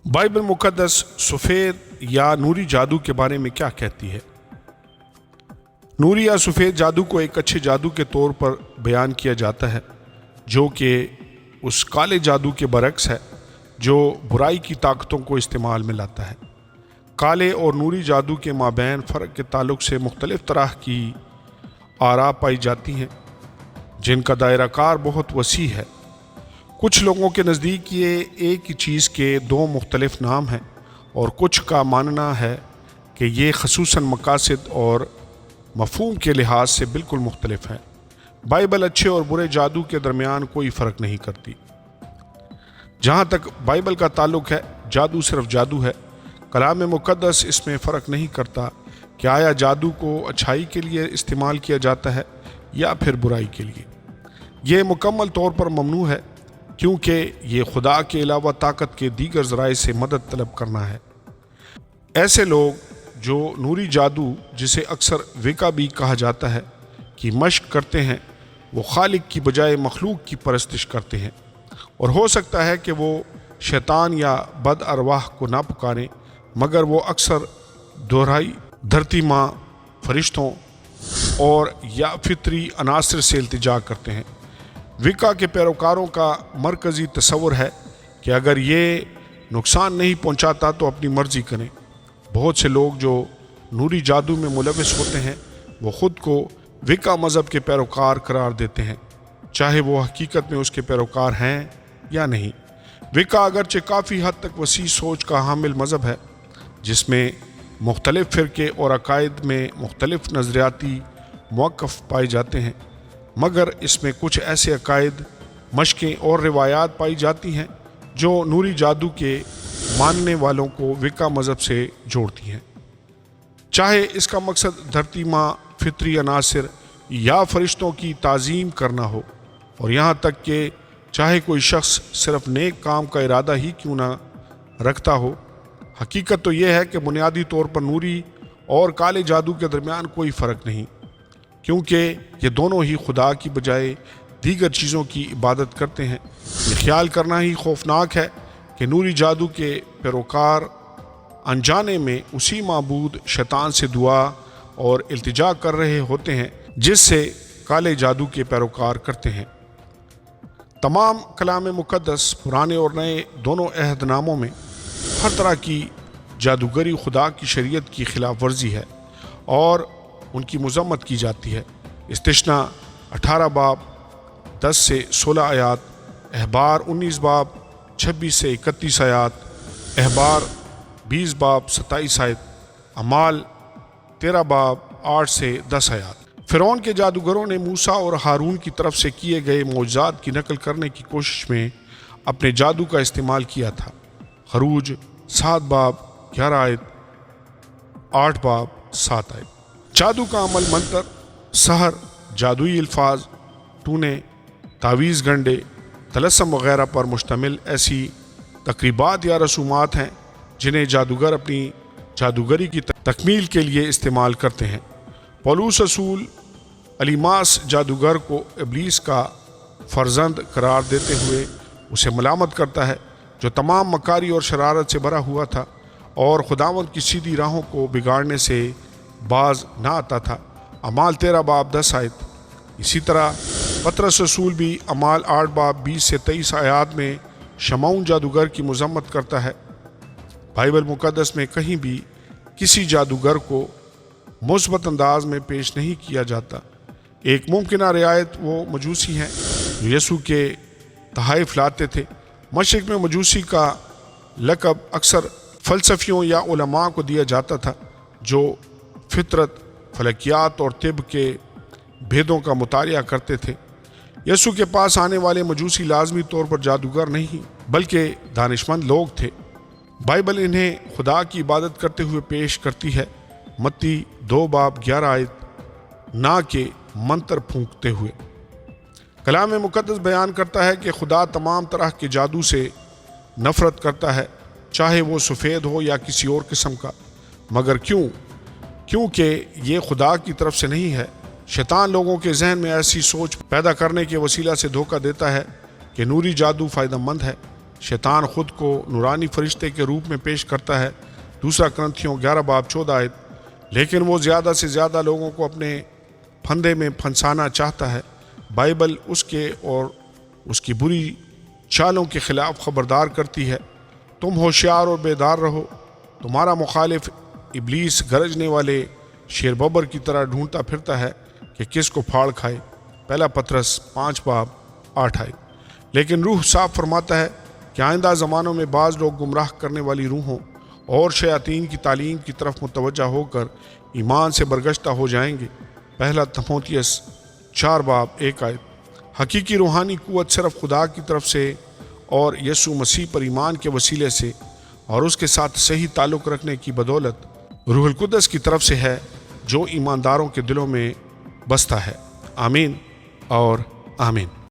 Bible मुकद्दस सफ़ेद या नूरी जादू के बारे में क्या कहती है? नूरी या सफ़ेद जादू को एक अच्छे जादू के तौर पर बयान किया जाता है, जो कि उस काले जादू के बरक्स है जो बुराई की ताकतों को इस्तेमाल में लाता है। काले और नूरी जादू के माबैन फ़र्क के ताल्लुक से मुख्तलिफ़ तरह की आरा पाई जाती हैं, जिनका दायरा कार बहुत वसी है। कुछ लोगों के नज़दीक ये एक ही चीज़ के दो मुख्तलिफ़ नाम हैं, और कुछ का मानना है कि ये ख़ुसूसन मकासद और मफ़हूम के लिहाज से बिल्कुल मुख्तलिफ़ है। बाइबल अच्छे और बुरे जादू के दरमियान कोई फ़र्क नहीं करती। जहाँ तक बाइबल का ताल्लुक़ है, जादू सिर्फ जादू है। कलाम मुक़द्दस इसमें फ़र्क नहीं करता कि आया जादू को अच्छाई के लिए इस्तेमाल किया जाता है या फिर बुराई के लिए। ये मुकम्मल तौर पर ममनू है, क्योंकि ये खुदा के अलावा ताकत के दीगर ज़राए से मदद तलब करना है। ऐसे लोग जो नूरी जादू, जिसे अक्सर विका भी कहा जाता है, की मशक करते हैं, वो खालिक की बजाय मखलूक की परस्तिश करते हैं, और हो सकता है कि वो शैतान या बद अरवाह को ना पुकारें, मगर वो अक्सर दोहराई धरती माँ, फरिश्तों और या फितरी अनासर से इल्तिजा करते हैं। विका के पैरोकारों का मरकज़ी तसव्वुर है कि अगर ये नुकसान नहीं पहुंचाता तो अपनी मर्ज़ी करें। बहुत से लोग जो नूरी जादू में मुलविस होते हैं, वो ख़ुद को विका मज़हब के पैरोकार करार देते हैं, चाहे वो हकीकत में उसके पैरोकार हैं या नहीं। विका अगरचे काफ़ी हद तक वसी सोच का हामिल मज़हब है, जिसमें मुख्तलिफ़ फ़िरके और अकायद में मुख्तलिफ़ नज़रियाती मौक़िफ़ पाए जाते हैं, मगर इसमें कुछ ऐसे अकायद, मशकें और रिवायात पाई जाती हैं जो नूरी जादू के मानने वालों को विका मज़हब से जोड़ती हैं। चाहे इसका मकसद धरती माँ, फितरी अनासर या फरिश्तों की ताज़ीम करना हो, और यहाँ तक कि चाहे कोई शख्स सिर्फ नेक काम का इरादा ही क्यों ना रखता हो। हकीकत तो यह है कि बुनियादी तौर पर नूरी और काले जादू के दरमियान कोई फ़र्क नहीं, क्योंकि ये दोनों ही खुदा की बजाय दीगर चीज़ों की इबादत करते हैं। ये ख्याल करना ही खौफनाक है कि नूरी जादू के पैरोकार अनजाने में उसी माबूद शैतान से दुआ और इल्तिजा कर रहे होते हैं जिससे काले जादू के पैरोकार करते हैं। तमाम कलाम मुक़द्दस, पुराने और नए दोनों अहदनामों में हर तरह की जादूगरी खुदा की शरीयत की खिलाफ वर्जी है और उनकी मज़म्मत की जाती है। इस्तिश्ना 18 बाब 10 से 16 आयात, अहबार 19 बाब 26 से 31 आयात, अहबार 20 बाब 27 आयत, अमाल 13 बाब 8 से 10 आयात। फ़िरौन के जादूगरों ने मूसा और हारून की तरफ से किए गए मौजज़ात की नकल करने की कोशिश में अपने जादू का इस्तेमाल किया था। खरूज 7 बाब 11 आयत, 8 बाब 7 आयत। जादू का अमल मंतर, सहर, जादुई अल्फाज, टूने, तावीज़ गंडे, तलस्सम वगैरह पर मुश्तमिल ऐसी तकरीबात या रसूमात हैं जिन्हें जादूगर अपनी जादूगरी की तकमील के लिए इस्तेमाल करते हैं। पौलुस रसूल अलीमास जादूगर को इब्लीस का फ़र्जंद करार देते हुए उसे मलामत करता है, जो तमाम मकारी और शरारत से भरा हुआ था और खुदावंद की सीधी राहों को बिगाड़ने से बाज ना आता था। अमाल 13 बाब 10 आयत। इसी तरह पतरस रसूल भी अमाल 8 बाब 20 से 23 आयात में शमौन जादूगर की मज़म्मत करता है। बाइबल मुक़द्दस में कहीं भी किसी जादूगर को मुस्बत अंदाज में पेश नहीं किया जाता। एक मुमकिन रियायत वो मजूसी हैं जो यसू के तहाइफ लाते थे। मशरिक़ में मजूसी का लक़ब अक्सर फ़लसफ़ियों या उलमा को दिया जाता था, जो फितरत, फलकियात और तिब के भेदों का मुतालिया करते थे। यसू के पास आने वाले मजूसी लाजमी तौर पर जादूगर नहीं बल्कि दानिशमंद लोग थे। बाइबल इन्हें खुदा की इबादत करते हुए पेश करती है, मत्ती 2 बाब 11 आयत, ना कि मंत्र फूंकते हुए। कलाम मुक़द्दस बयान करता है कि खुदा तमाम तरह के जादू से नफ़रत करता है, चाहे वो सफ़ेद हो या किसी और किस्म का। मगर क्योंकि ये खुदा की तरफ से नहीं है। शैतान लोगों के जहन में ऐसी सोच पैदा करने के वसीला से धोखा देता है कि नूरी जादू फ़ायदेमंद है, شیطان خود کو نورانی فرشتے کے روپ میں پیش کرتا ہے، 2 کرنتھیوں 11 آیت۔ لیکن وہ زیادہ سے زیادہ لوگوں کو اپنے پھندے میں پھنسانا چاہتا ہے۔ بائبل اس کے اور اس کی بری چالوں کے خلاف خبردار کرتی ہے۔ تم ہوشیار اور بیدار رہو، تمہارا مخالف ابلیس گرجنے والے شیر ببر کی طرح ڈھونڈتا پھرتا ہے کہ کس کو پھاڑ کھائے۔ پہلا پطرس 5:8 آیت۔ لیکن روح صاف فرماتا ہے کہ آئندہ زمانوں میں بعض لوگ گمراہ کرنے والی روحوں اور شیاطین کی تعلیم کی طرف متوجہ ہو کر ایمان سے برگشتہ ہو جائیں گے۔ پہلا تموتھیوس 4:1 آیت۔ حقیقی روحانی قوت صرف خدا کی طرف سے اور یسوع مسیح پر ایمان کے وسیلے سے اور اس کے ساتھ صحیح تعلق رکھنے کی بدولت روح القدس کی طرف سے ہے جو ایمانداروں کے دلوں میں بستا ہے۔ آمین اور آمین۔